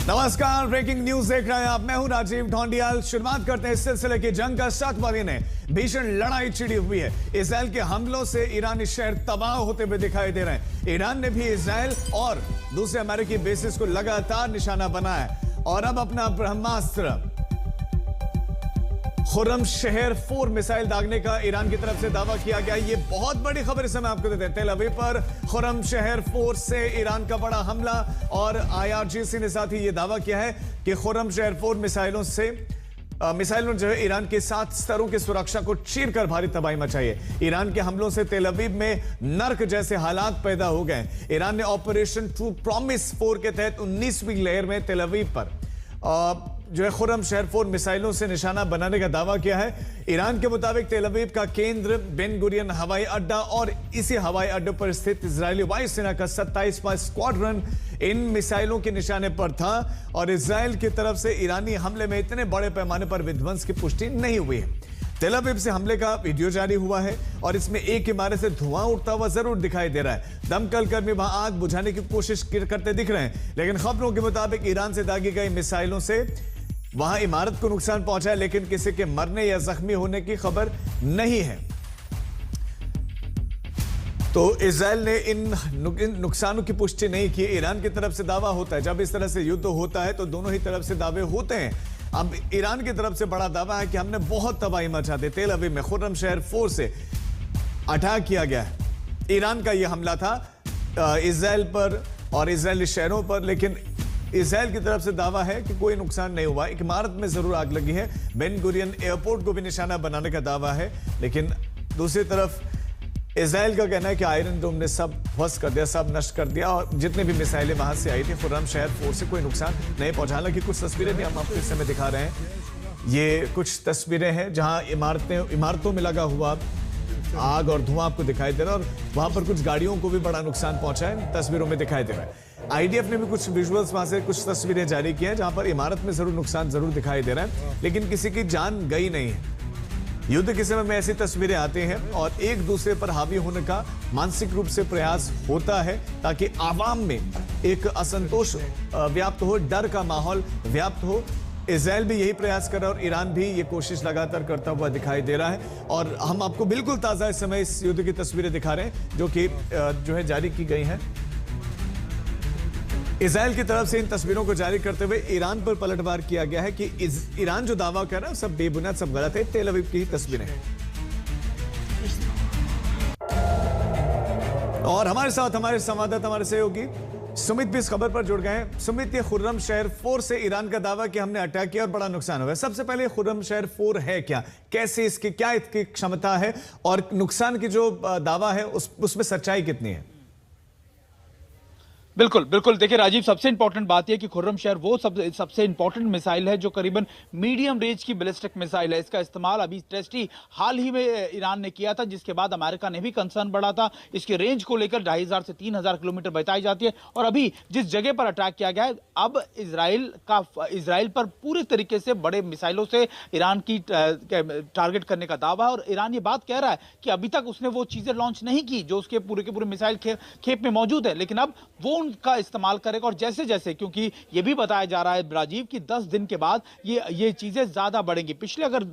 नमस्कार, breaking news देख रहे हैं आप। मैं हूं राजीव ढोंडियाल। शुरुआत करते हैं इस सिलसिले की जंग का। 7वां दिन है, भीषण लड़ाई छिड़ी हुई है। इजराइल के हमलों से ईरानी शहर तबाह होते हुए दिखाई दे रहे हैं। ईरान ने भी इजराइल और दूसरे अमेरिकी बेसिस को लगातार निशाना बनाया है और अब अपना ब्रह्मास्त्र खुर्रम शहर 4 मिसाइल दागने का ईरान की तरफ से दावा किया गया। ये बहुत बड़ी खबर इस समय आपको देते हैं। तेल अवीव पर खुर्रम शहर 4 से ईरान का बड़ा हमला और IRGC ने साथ ही ये दावा किया है कि खुर्रम शहर 4 मिसाइलों जो है ईरान के 7 स्तरों की सुरक्षा को चीरकर भारी तबाही मचाई है। ईरान के हमलों से तेल अवीव में नर्क जैसे हालात पैदा हो गए। ईरान ने ऑपरेशन ट्रू प्रॉमिस 4 के तहत 19वीं लहर में तेल अवीव पर जो है खुर्रम शहर 4 मिसाइलों से निशाना बनाने का दावा किया है। ईरान के मुताबिक तेल अवीव का केंद्र बेन गुरियन हवाई अड्डा और इसी हवाई अड्डे पर स्थित इजरायली वायुसेना का 27वां स्क्वाड्रन इन मिसाइलों के निशाने पर था और इजराइल की तरफ से ईरानी हमले में इतने बड़े पैमाने पर विध्वंस की पुष्टि नहीं हुई है। तेल अवीव से हमले का वीडियो जारी हुआ है और इसमें एक इमारत से धुआं उठता हुआ जरूर दिखाई दे रहा है। दमकल कर्मी वहां आग बुझाने की कोशिश करते दिख रहे हैं, लेकिन खबरों के मुताबिक ईरान से दागी गई मिसाइलों से वहां इमारत को नुकसान पहुंचा है, लेकिन किसी के मरने या जख्मी होने की खबर नहीं है। तो इजराइल ने इन नुकसानों की पुष्टि नहीं की। ईरान की तरफ से दावा होता है, जब इस तरह से युद्ध होता है तो दोनों ही तरफ से दावे होते हैं। अब ईरान की तरफ से बड़ा दावा है कि हमने बहुत तबाही मचा दी। तेल अवीव में खुर्रम शहर 4 से अटैक किया गया है। ईरान का यह हमला था इजराइल पर और इजरायली शहरों पर, लेकिन इजराइल की तरफ से दावा है कि कोई नुकसान नहीं हुआ। एक इमारत में जरूर आग लगी है। बेन गुरियन एयरपोर्ट को भी निशाना बनाने का दावा है, लेकिन दूसरी तरफ इजराइल का कहना है कि आयरन डोम ने सब ध्वस्त कर दिया, सब नष्ट कर दिया और जितने भी मिसाइलें वहां से आई थी खुर्रम शहर 4 से कोई नुकसान नहीं पहुंचा। हालांकि कुछ तस्वीरें भी हम आपको इस समय दिखा रहे हैं। ये कुछ तस्वीरें हैं जहां इमारतों में लगा हुआ आग और धुआं आपको दिखाई दे रहा है और वहां पर कुछ गाड़ियों को भी बड़ा नुकसान पहुंचा है, तस्वीरों में दिखाई दे रहा है। IDF ने भी कुछ विजुअल्स वहां से कुछ तस्वीरें जारी की हैं जहां पर इमारत में जरूर नुकसान जरूर दिखाई दे रहा है, लेकिन किसी की जान गई नहीं है। युद्ध के समय में ऐसी तस्वीरें आती हैं और एक दूसरे पर हावी होने का मानसिक रूप से प्रयास होता है ताकि आवाम में एक असंतोष व्याप्त हो, डर का माहौल व्याप्त हो। इजराइल भी यही प्रयास कर रहा है और ईरान भी ये कोशिश लगातार करता हुआ दिखाई दे रहा है। और हम आपको बिल्कुल ताजा इस समय इस युद्ध की तस्वीरें दिखा रहे हैं जो कि जो है जारी की गई हैं। इजराइल की तरफ से इन तस्वीरों को जारी करते हुए ईरान पर पलटवार किया गया है कि ईरान जो दावा कर रहा है सब बेबुनियाद, सब गलत है। तेल अवीव की ही तस्वीरें हैं और हमारे साथ हमारे संवाददाता, हमारे सहयोगी सुमित भी इस खबर पर जुड़ गए हैं। सुमित, ये खुर्रम शहर 4 से ईरान का दावा कि हमने अटैक किया और बड़ा नुकसान हुआ है। सबसे पहले खुर्रम शहर 4 है क्या, कैसे इसकी क्या इसकी क्षमता है और नुकसान की जो दावा है उसमें सच्चाई कितनी है? बिल्कुल बिल्कुल, देखिए राजीव, सबसे इंपॉर्टेंट बात यह कि खुर्रम शहर वो सबसे इंपॉर्टेंट मिसाइल है जो करीबन मीडियम रेंज की बैलिस्टिक मिसाइल है। इसका इस्तेमाल अभी टेस्ट ही हाल ही में ईरान ने किया था, जिसके बाद अमेरिका ने भी कंसर्न बढ़ा था। इसके रेंज को लेकर 2500 से 3000 किलोमीटर बताई जाती है और अभी जिस जगह पर अटैक किया गया है, अब इजराइल पर पूरे तरीके से बड़े मिसाइलों से ईरान की टारगेट करने का दावा है और ईरान ये बात कह रहा है कि अभी तक उसने वो चीजें लॉन्च नहीं की जो उसके पूरे के पूरे मिसाइल खेप में मौजूद है, लेकिन अब वो का इस्तेमाल करेगा। और जैसे जैसे, क्योंकि यह भी बताया जा रहा है राजीव कि 10 दिन के बाद ये चीजें ज्यादा बढ़ेंगी। पिछले अगर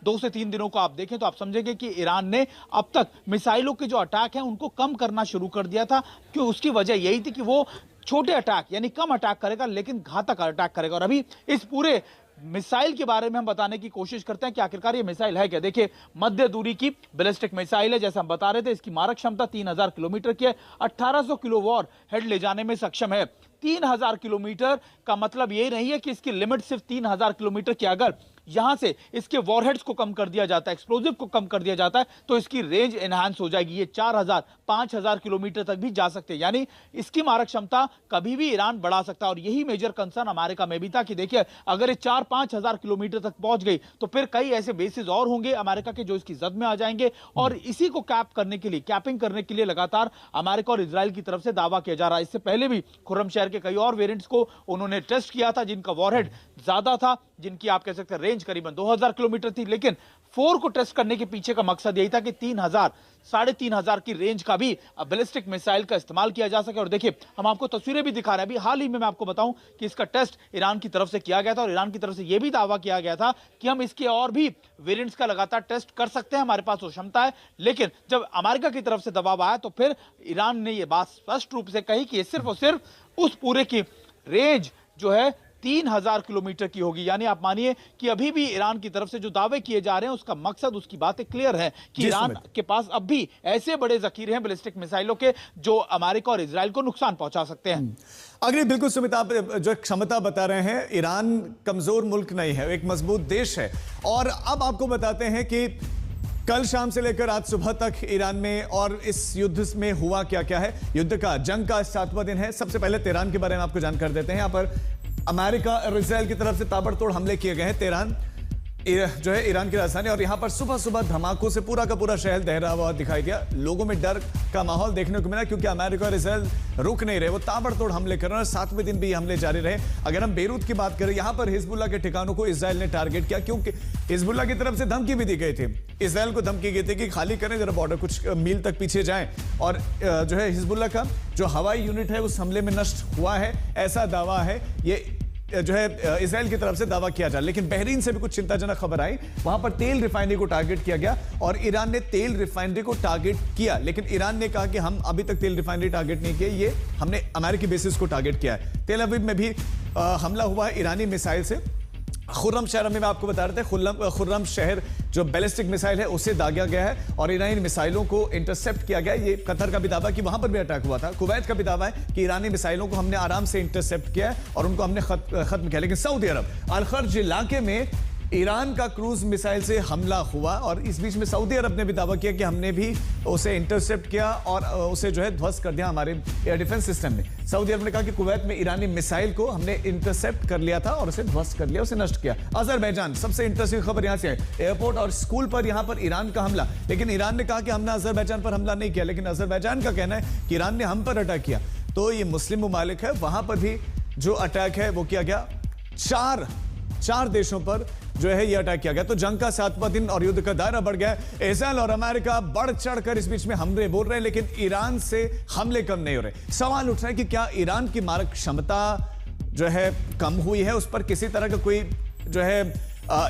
2 से 3 दिनों को आप देखें तो आप समझेंगे कि ईरान ने अब तक मिसाइलों के जो अटैक हैं उनको कम करना शुरू कर दिया था, क्यों उसकी वजह यही थी कि वो छोटे अटैक यानी कम अटैक करेगा लेकिन घातक अटैक करेगा। और अभी इस पूरे मिसाइल के बारे में हम बताने की कोशिश करते हैं कि आखिरकार ये मिसाइल है क्या। देखिए, मध्य दूरी की बैलिस्टिक मिसाइल है, जैसा हम बता रहे थे। इसकी मारक क्षमता 3000 किलोमीटर की है, 1800 किलो वॉर हेड ले जाने में सक्षम है। 3000 किलोमीटर का मतलब ये नहीं है कि इसकी लिमिट सिर्फ 3000 किलोमीटर की। अगर यहां से इसके वॉरहेड्स को कम कर दिया जाता है, एक्सप्लोजिव को कम कर दिया जाता है, तो इसकी रेंज एनहांस हो जाएगी। ये 4000 5000 किलोमीटर तक भी जा सकते हैं, यानी इसकी मारक क्षमता कभी भी ईरान बढ़ा सकता है। और यही मेजर कंसर्न अमेरिका में भी था कि देखिए, अगर ये 4-5 हजार किलोमीटर तक पहुंच गई तो फिर कई ऐसे बेसिस और होंगे अमेरिका के जो इसकी जद में आ जाएंगे। और इसी को कैपिंग करने के लिए लगातार अमेरिका और इजराइल की तरफ से दावा किया जा रहा है। इससे पहले भी खुर्रम शहर के कई और वेरिएंट्स को उन्होंने टेस्ट किया था जिनका वॉरहेड ज्यादा था, जिनकी आप कह सकते हैं रेंज करीबन 2000 किलोमीटर थी, लेकिन 4 को टेस्ट करने के पीछे का मकसद यही था कि 3,000-3,500 की रेंज का भी बैलिस्टिक मिसाइल का इस्तेमाल किया जा सके। और देखिए, हम आपको तस्वीरें भी दिखा रहे हैं। अभी हाल ही में मैं आपको बताऊं कि इसका टेस्ट ईरान की तरफ से किया गया था और ईरान की तरफ से यह भी दावा किया गया था कि हम इसके और भी वेरिएंट्स का लगातार टेस्ट कर सकते हैं, हमारे पास वो क्षमता है। लेकिन जब अमेरिका की तरफ से दबाव आया तो फिर ईरान ने यह बात स्पष्ट रूप से कही कि सिर्फ और सिर्फ उस पूरे की रेंज जो है 3,000 किलोमीटर की होगी। यानी आप मानिए कि अभी भी ईरान की तरफ से जो दावे किए जा रहे हैं उसका मकसद, उसकी बातें क्लियर है कि ईरान के पास अब भी ऐसे बड़े जखीरे हैं बैलिस्टिक मिसाइलों के जो अमेरिका और इजराइल को नुकसान पहुंचा सकते हैं। अगर बिल्कुल सुमित, आप जो क्षमता बता रहे हैं, ईरान कमजोर मुल्क नहीं है, एक मजबूत देश है। और अब आपको बताते हैं कि कल शाम से लेकर आज सुबह तक ईरान में और इस युद्ध में हुआ क्या क्या है। युद्ध का, जंग का 7वां दिन है। सबसे पहले तेहरान के बारे में आपको जानकारी देते हैं। यहां पर अमेरिका और इजराइल की तरफ से ताबड़तोड़ हमले किए गए हैं। तेहरान जो है ईरान की राजधानी, और यहां पर सुबह सुबह धमाकों से पूरा का पूरा शहर दहरा हुआ दिखाई दिया। लोगों में डर का माहौल देखने को मिला क्योंकि अमेरिका और इजराइल रुक नहीं रहे, वो ताबड़तोड़ हमले कर रहे हैं और 7वें दिन भी ये हमले जारी रहे। अगर हम बेरूत की बात करें, यहां पर हिजबुल्लाह के ठिकानों को इजराइल ने टारगेट किया क्योंकि हिजबुल्लाह की तरफ से धमकी भी दी गई थी। इजराइल को धमकी गई थी कि खाली करें जरा बॉर्डर, कुछ मील तक पीछे जाएं। और जो है हिजबुल्लाह का जो हवाई यूनिट है उस हमले में नष्ट हुआ है, ऐसा दावा है। ये जो है इजराइल की तरफ से दावा किया जा रहा है। लेकिन बहरीन से भी कुछ चिंताजनक खबर आई। वहां पर तेल रिफाइनरी को टारगेट किया गया और ईरान ने तेल रिफाइनरी को टारगेट किया, लेकिन ईरान ने कहा कि हम अभी तक तेल रिफाइनरी टारगेट नहीं किया, ये हमने अमेरिकी बेसिस को टारगेट किया है। तेल अवीव में भी हमला हुआ है ईरानी मिसाइल से। खुर्रम शहर में आप बताते रहे थे, खुर्रम शहर जो बैलिस्टिक मिसाइल है उसे दागा गया है और ईरानी मिसाइलों को इंटरसेप्ट किया गया। ये कतर का भी दावा कि वहां पर भी अटैक हुआ था। कुवैत का भी दावा है कि ईरानी मिसाइलों को हमने आराम से इंटरसेप्ट किया है और उनको हमने खत्म किया। लेकिन सऊदी अरब अल-खर्ज इलाके में ईरान का क्रूज मिसाइल से हमला हुआ और इस बीच में सऊदी अरब ने भी दावा किया कि हमने भी उसे इंटरसेप्ट किया और उसे जो है ध्वस्त कर दिया हमारे एयर डिफेंस सिस्टम में। सऊदी अरब ने कहा कि कुवैत में ईरानी मिसाइल को हमने इंटरसेप्ट कर लिया था और उसे ध्वस्त कर लिया, उसे नष्ट किया। अजरबैजान, सबसे इंटरेस्टिंग खबर यहां से है, एयरपोर्ट और स्कूल पर यहां पर ईरान का हमला। लेकिन ईरान ने कहा कि हमने अजरबैजान पर हमला नहीं किया, लेकिन अजरबैजान का कहना है कि ईरान ने हम पर अटैक किया। तो ये मुस्लिम ममालिक है, वहां पर भी जो अटैक है वो किया गया। चार देशों पर जो है ये अटैक किया गया। तो जंग का 7वां दिन और युद्ध का दायरा बढ़ गया है। इजराइल और अमेरिका बढ़ चढ़कर इस बीच में हमले बोल रहे हैं, लेकिन ईरान से हमले कम नहीं हो रहे। सवाल उठ रहा है कि क्या ईरान की मारक क्षमता जो है कम हुई है, उस पर किसी तरह का कोई जो है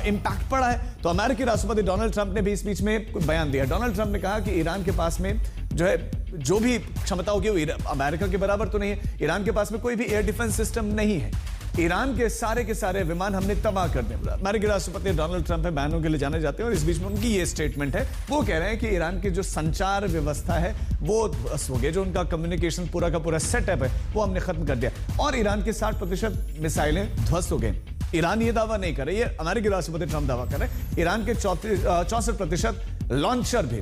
इंपैक्ट पड़ा है? तो अमेरिकी राष्ट्रपति डोनाल्ड ट्रंप ने भी इस बीच में बयान दिया। डोनाल्ड ट्रंप ने कहा कि ईरान के पास में जो है जो भी क्षमता होगी वो अमेरिका के बराबर तो नहीं है। ईरान के पास में कोई भी एयर डिफेंस सिस्टम नहीं है। ईरान के सारे विमान हमने तबाह कर दिए। अमेरिकी राष्ट्रपति डोनाल्ड ट्रंप है, बयानों के लिए जाने जाते हैं और इस बीच में उनकी ये स्टेटमेंट है। वो कह रहे हैं कि ईरान की जो संचार व्यवस्था है वो ध्वस्त हो गई, जो उनका कम्युनिकेशन पूरा का पूरा सेटअप है वो हमने खत्म कर दिया और ईरान के 60% मिसाइलें ध्वस्त हो गई। ईरान ये दावा नहीं कर रही है, अमेरिकी राष्ट्रपति ट्रंप दावा कर रहे हैं। ईरान के 64% लॉन्चर भी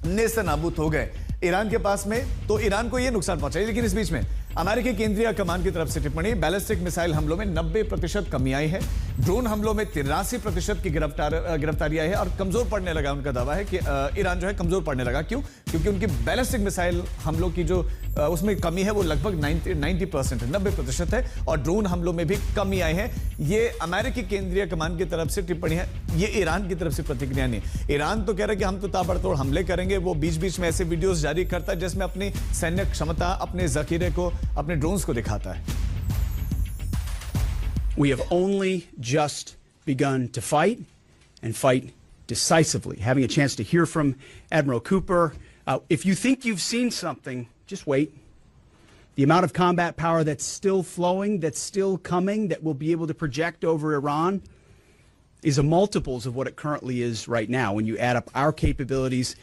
नेस्तनाबूद हो गए ईरान के पास में, तो ईरान को यह नुकसान पहुंचा। लेकिन इस बीच में अमेरिकी केंद्रीय कमान की तरफ से टिप्पणी, बैलिस्टिक मिसाइल हमलों में 90% कमी आई है, ड्रोन हमलों में 83% की गिरफ्तारी आई है और कमजोर पड़ने लगा। उनका दावा है कि ईरान जो है कमजोर पड़ने लगा। क्यों? क्योंकि उनकी बैलिस्टिक मिसाइल हमलों की जो उसमें कमी है वो लगभग 90% है, 90% है और ड्रोन हमलों में भी कमी आई है। ये अमेरिकी केंद्रीय कमान की तरफ से टिप्पणी है, ये ईरान की तरफ से प्रतिक्रिया नहीं। ईरान तो कह रहा है कि हम तो ताबड़तोड़ हमले करेंगे। वो बीच बीच में ऐसे वीडियोस जारी करता है जिसमें अपनी सैन्य क्षमता, अपने जखीरे को, अपने ड्रोन्स को दिखाता है। We have only just begun to fight and fight decisively. Having a chance to hear from Admiral Cooper. If you think you've seen something, just wait. The amount of combat power that's still flowing, that's still coming, that we'll be able to project over Iran is a multiples of what it currently is right now when you add up our capabilities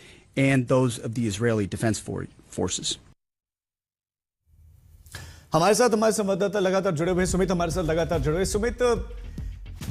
and those of the Israeli Defense Forces. हमारे साथ हमारे संवाददाता लगातार जुड़े हुए। सुमित हमारे साथ लगातार जुड़े हुए। सुमित,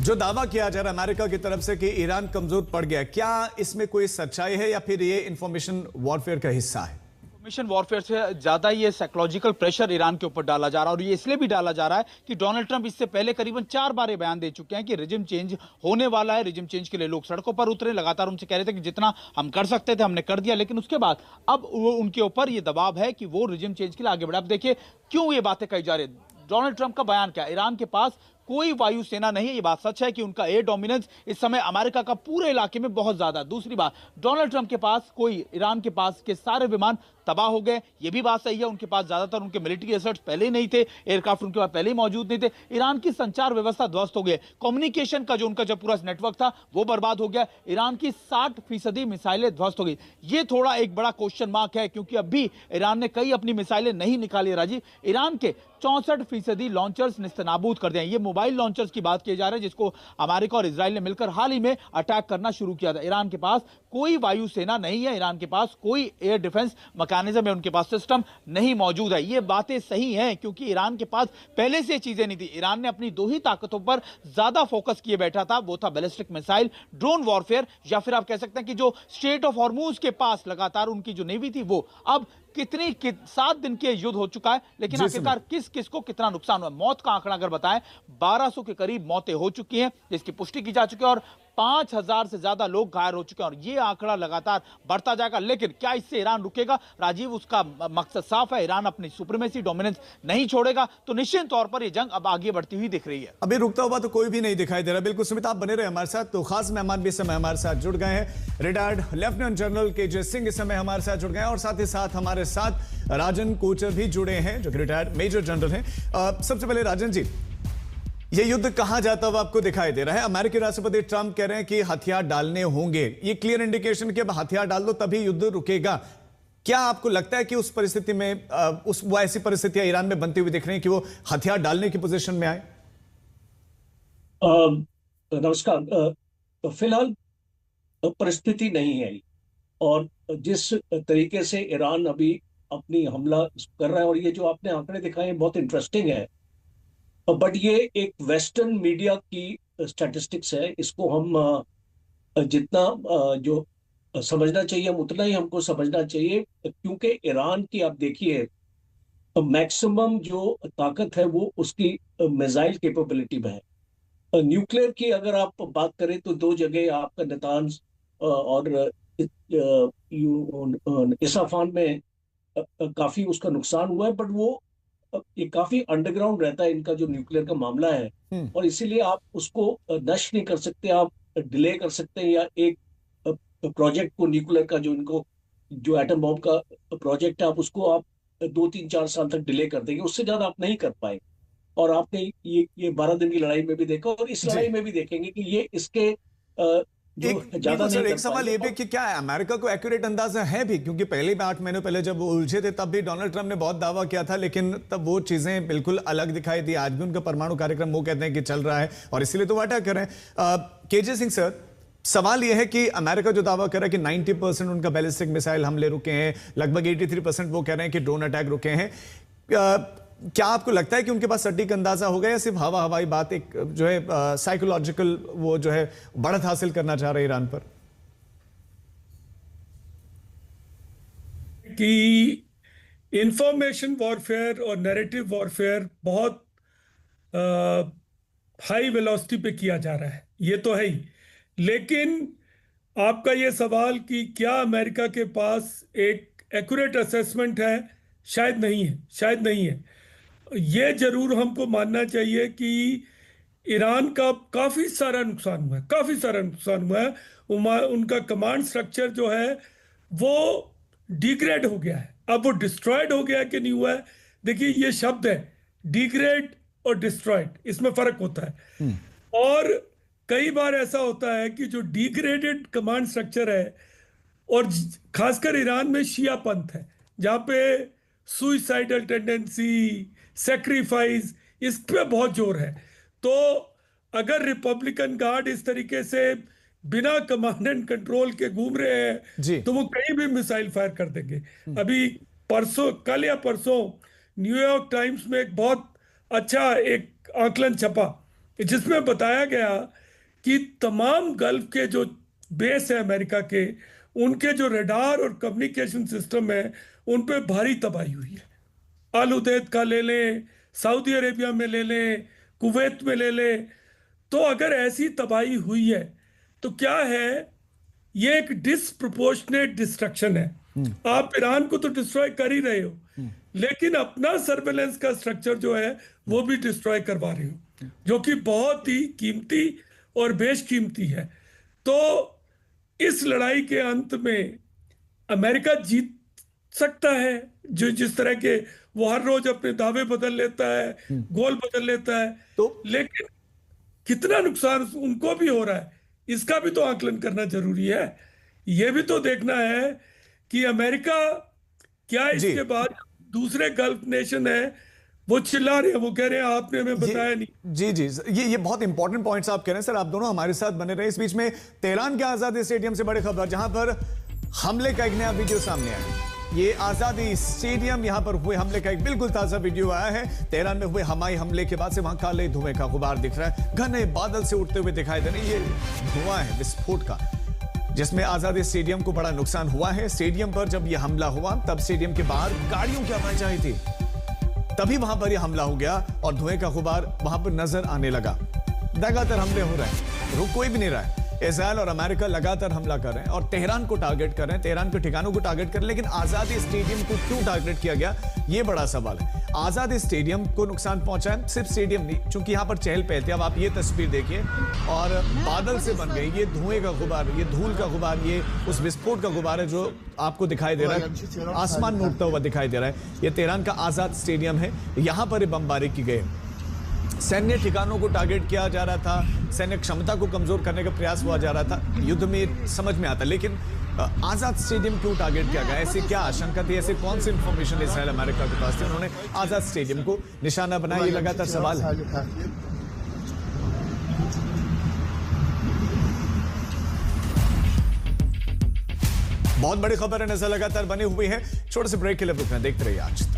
जो दावा किया जा रहा है अमेरिका की तरफ से कि ईरान कमजोर पड़ गया, क्या इसमें कोई सच्चाई है या फिर ये इंफॉर्मेशन वॉरफेयर का हिस्सा है? इंफॉर्मेशन वॉरफेयर से ज्यादा ये साइकोलॉजिकल प्रेशर ईरान के ऊपर डाला जा रहा है और ये इसलिए भी डाला जा रहा है कि डोनाल्ड ट्रंप इससे पहले करीबन 4 बार बयान दे चुके हैं कि रिजिम चेंज होने वाला है। रिजिम चेंज के लिए लोग सड़कों पर उतरे, लगातार उनसे कह रहे थे कि जितना हम कर सकते थे हमने कर दिया, लेकिन उसके बाद अब वो उनके ऊपर ये दबाव है कि वो रिजिम चेंज के लिए आगे बढ़े। अब देखिए क्यों ये बातें कही जा रही है। डोनाल्ड ट्रंप का बयान क्या है? ईरान के पास कोई वायुसेना नहीं है। ये बात सच है कि उनका एयर डोमिनेंस इस समय अमेरिका का पूरे इलाके में बहुत ज्यादा। दूसरी बात, डोनाल्ड ट्रंप के पास कोई, ईरान के पास के सारे विमान तबाह हो गए, ये भी बात सही है। उनके पास ज्यादातर उनके मिलिट्री एसेट्स पहले ही नहीं थे, एयरक्राफ्ट उनके पास पहले ही मौजूद नहीं थे। ईरान की संचार व्यवस्था ध्वस्त हो गई, कम्युनिकेशन का जो उनका जो पूरा नेटवर्क था वो बर्बाद हो गया। ईरान की 60% मिसाइलें ध्वस्त हो गई। ये थोड़ा एक बड़ा क्वेश्चन मार्क है, क्योंकि अभी ईरान ने कई अपनी मिसाइलें नहीं निकाली। राजीव, ईरान के 64% लॉन्चर्स निस्तेनाबूद कर दिए। ये मोबाइल लॉन्चर्स की बात की जा रही है, जिसको अमेरिका और इजराइल ने मिलकर हाल ही में अटैक करना शुरू किया था। ईरान के पास कोई वायुसेना नहीं है, ईरान के पास कोई एयर डिफेंस मैकेनिज्म है, उनके पास सिस्टम नहीं मौजूद है। ये बातें सही हैं, क्योंकि ईरान के पास पहले से चीजें नहीं थी। ईरान ने अपनी दो ही ताकतों पर ज्यादा फोकस किए बैठा था, वो था बैलिस्टिक मिसाइल, ड्रोन वॉरफेयर, या फिर आप कह सकते हैं कि जो स्ट्रेट ऑफ हॉर्मूज के पास लगातार उनकी जो नेवी थी वो। अब 7 दिन के युद्ध हो चुका है, लेकिन आखिरकार किस किस को कितना नुकसान हुआ? मौत का आंकड़ा अगर बताएं, 1200 के करीब मौतें हो चुकी हैं, जिसकी पुष्टि की जा चुकी है, और 5000 से ज्यादा लोग घायल हो चुके हैं, और यह आंकड़ा लगातार बढ़ता जाएगा। लेकिन क्या इससे ईरान रुकेगा? राजीव, उसका मकसद साफ है, ईरान अपनी सुप्रीमेसी डोमिनेंस नहीं छोड़ेगा। तो निश्चित तौर पर यह जंग अब आगे बढ़ती हुई दिख रही है। अभी रुकता हुआ तो कोई भी नहीं दिखाई दे रहा। बिल्कुल सुमित, आप बने रहे हमारे साथ। तो खास मेहमान भी इस समय हमारे साथ जुड़ गए हैं, retired lieutenant general KJ Singh इस समय हमारे साथ जुड़ गए हैं, और साथ ही साथ हमारे साथ राजन कोचर भी जुड़े हैं, जो कि रिटायर्ड मेजर जनरल हैं। सबसे पहले राजन जी, ये युद्ध कहां जाता हुआ आपको दिखाई दे रहा है? अमेरिकी राष्ट्रपति ट्रंप कह रहे हैं कि हथियार डालने होंगे, ये क्लियर इंडिकेशन कि अब हथियार डाल दो तभी युद्ध रुकेगा। क्या आपको लगता है कि उस परिस्थिति में वो ऐसी परिस्थितियां ईरान में बनती हुई दिख रही हैं कि वो हथियार डालने की पोजीशन में आए? नमस्कार। फिलहाल परिस्थिति नहीं है, और जिस तरीके से ईरान अभी अपनी हमला कर रहा है, और ये जो आपने आंकड़े दिखाए बहुत इंटरेस्टिंग है, बट ये एक वेस्टर्न मीडिया की स्टैटिस्टिक्स है। इसको हम जितना जो समझना चाहिए हम उतना ही हमको समझना चाहिए, क्योंकि ईरान की आप देखिए मैक्सिमम जो ताकत है वो उसकी मिसाइल कैपेबिलिटी में है। न्यूक्लियर की अगर आप बात करें तो दो जगह आपका नातान्ज और इस्फहान में काफी उसका नुकसान हुआ है, बट वो ये काफी अंडरग्राउंड रहता है इनका जो न्यूक्लियर का मामला है, और इसीलिए आप उसको नष्ट नहीं कर सकते, आप डिले कर सकते हैं, या एक प्रोजेक्ट को न्यूक्लियर का जो इनको जो एटम बॉम्ब का प्रोजेक्ट है, आप उसको आप 2-3-4 साल तक डिले कर देंगे, उससे ज्यादा आप नहीं कर पाए। और आपने ये 12 दिन की लड़ाई में भी देखा, और इस लड़ाई में भी देखेंगे कि ये इसके एक सवाल ये भी कि क्या अमेरिका को एक्यूरेट अंदाजा है भी, क्योंकि पहले भी 8 महीने पहले जब वो उलझे थे तब भी डोनाल्ड ट्रंप ने बहुत दावा किया था, लेकिन तब वो चीजें बिल्कुल अलग दिखाई दी। आज भी उनका परमाणु कार्यक्रम वो कहते हैं कि चल रहा है, और इसीलिए तो वो अटैक कर रहे हैं। KJ सिंह सर, सवाल यह है कि अमेरिका जो दावा कर रहा है कि 90% उनका बैलिस्टिक मिसाइल हमले रुके हैं, लगभग 83% वो कह रहे हैं कि ड्रोन अटैक रुके हैं। क्या आपको लगता है कि उनके पास सटीक अंदाजा होगा, या सिर्फ हवाई बात, एक जो है साइकोलॉजिकल वो जो है बढ़त हासिल करना चाह रहे ईरान पर? कि इंफॉर्मेशन वॉरफेयर और नैरेटिव वॉरफेयर बहुत हाई वेलोसिटी पे किया जा रहा है, ये तो है ही। लेकिन आपका ये सवाल कि क्या अमेरिका के पास एक एक्यूरेट असेसमेंट है, शायद नहीं है, शायद नहीं है। ये जरूर हमको मानना चाहिए कि ईरान का काफ़ी सारा नुकसान हुआ है, काफ़ी सारा नुकसान हुआ है। उनका कमांड स्ट्रक्चर जो है वो डिग्रेड हो गया है। अब वो डिस्ट्रॉयड हो गया कि नहीं हुआ है, देखिए ये शब्द है डिग्रेड और डिस्ट्रॉयड, इसमें फ़र्क होता है। और कई बार ऐसा होता है कि जो डिग्रेडेड कमांड स्ट्रक्चर है, और खासकर ईरान में शिया पंथ है, जहाँ पे सुइसाइडल टेंडेंसी, सेक्रीफाइस, इस पे बहुत जोर है। तो अगर रिपब्लिकन गार्ड इस तरीके से बिना कमांड एंड कंट्रोल के घूम रहे हैं तो वो कहीं भी मिसाइल फायर कर देंगे। अभी कल या परसों न्यूयॉर्क टाइम्स में एक बहुत अच्छा एक आकलन छपा, जिसमें बताया गया कि तमाम गल्फ के जो बेस है अमेरिका के, उनके जो रडार और कम्युनिकेशन सिस्टम है उन पे भारी तबाही हुई है। आल उदैद का ले लें, सऊदी अरेबिया में ले लें, कुवैत में ले लें। तो अगर ऐसी तबाही हुई है तो क्या है, ये एक डिसप्रोपोर्शनेट डिस्ट्रक्शन है। आप ईरान को तो डिस्ट्रॉय कर ही रहे हो, लेकिन अपना सर्वेलेंस का स्ट्रक्चर जो है वो भी डिस्ट्रॉय करवा रही हो, जो कि बहुत ही कीमती और बेशकीमती है। तो इस लड़ाई के अंत में अमेरिका जीत सकता है, जो जिस तरह के वो हर रोज अपने दावे बदल लेता है, गोल बदल लेता है, तो लेकिन कितना नुकसान उनको भी हो रहा है इसका भी तो आकलन करना जरूरी है। ये भी तो देखना है कि अमेरिका क्या इसके बाद दूसरे गल्फ नेशन है वो चिल्ला रहे हैं, वो कह रहे हैं आपने हमें बताया नहीं। जी जी, ये बहुत इंपॉर्टेंट पॉइंट्स आप कह रहे हैं सर। आप दोनों हमारे साथ बने रहे। इस बीच में तेहरान के आजादी स्टेडियम से बड़ी खबर, जहां पर हमले का एक नया वीडियो सामने आया। ये आजादी स्टेडियम, यहां पर हुए हमले का एक बिल्कुल ताजा वीडियो आया है। तेहरान में हुए हवाई हमले के बाद से वहां काले धुएं का गुबार दिख रहा है, घने बादल से उठते हुए दिखाई दे रहे हैं। ये धुआं है विस्फोट का, जिसमें आजादी स्टेडियम को बड़ा नुकसान हुआ है। स्टेडियम पर जब यह हमला हुआ तब स्टेडियम के बाहर गाड़ियों की आवाजाही थी, तभी वहां पर यह हमला हो गया और धुएं का गुबार वहां पर नजर आने लगा। लगातार हमले हो रहे हैं, रुक कोई भी नहीं रहा है। इजराइल और अमेरिका लगातार हमला कर रहे हैं और तेहरान को टारगेट कर रहे हैं, तेहरान के ठिकानों को टारगेट कर रहे हैं। लेकिन आजादी स्टेडियम को क्यों टारगेट किया गया, ये बड़ा सवाल है। आजादी स्टेडियम को नुकसान पहुंचा है, सिर्फ स्टेडियम नहीं, क्योंकि यहां पर चहल पहल थी। अब आप ये तस्वीर देखिए, और बादल से बन गई ये धुएं का गुबार, ये धूल का गुबार, ये उस विस्फोट का गुबार है जो आपको दिखाई दे रहा है, आसमान में उड़ता हुआ दिखाई दे रहा है। ये तेहरान का आजाद स्टेडियम है, यहां पर बमबारी की गई। सैन्य ठिकानों को टारगेट किया जा रहा था, सैन्य क्षमता को कमजोर करने का प्रयास हुआ जा रहा था। युद्ध में समझ में आता, लेकिन आजाद स्टेडियम क्यों टारगेट किया गया, ऐसी क्या आशंका थी, ऐसे कौन सी इंफॉर्मेशन इजराइल अमेरिका के पास थी, उन्होंने आजाद स्टेडियम को निशाना बनाया, ये लगातार सवाल है। बहुत बड़ी खबर है, नजर लगातार बनी हुई है। छोटे से ब्रेक के लिए रुकना, देखते रहिए आज तक।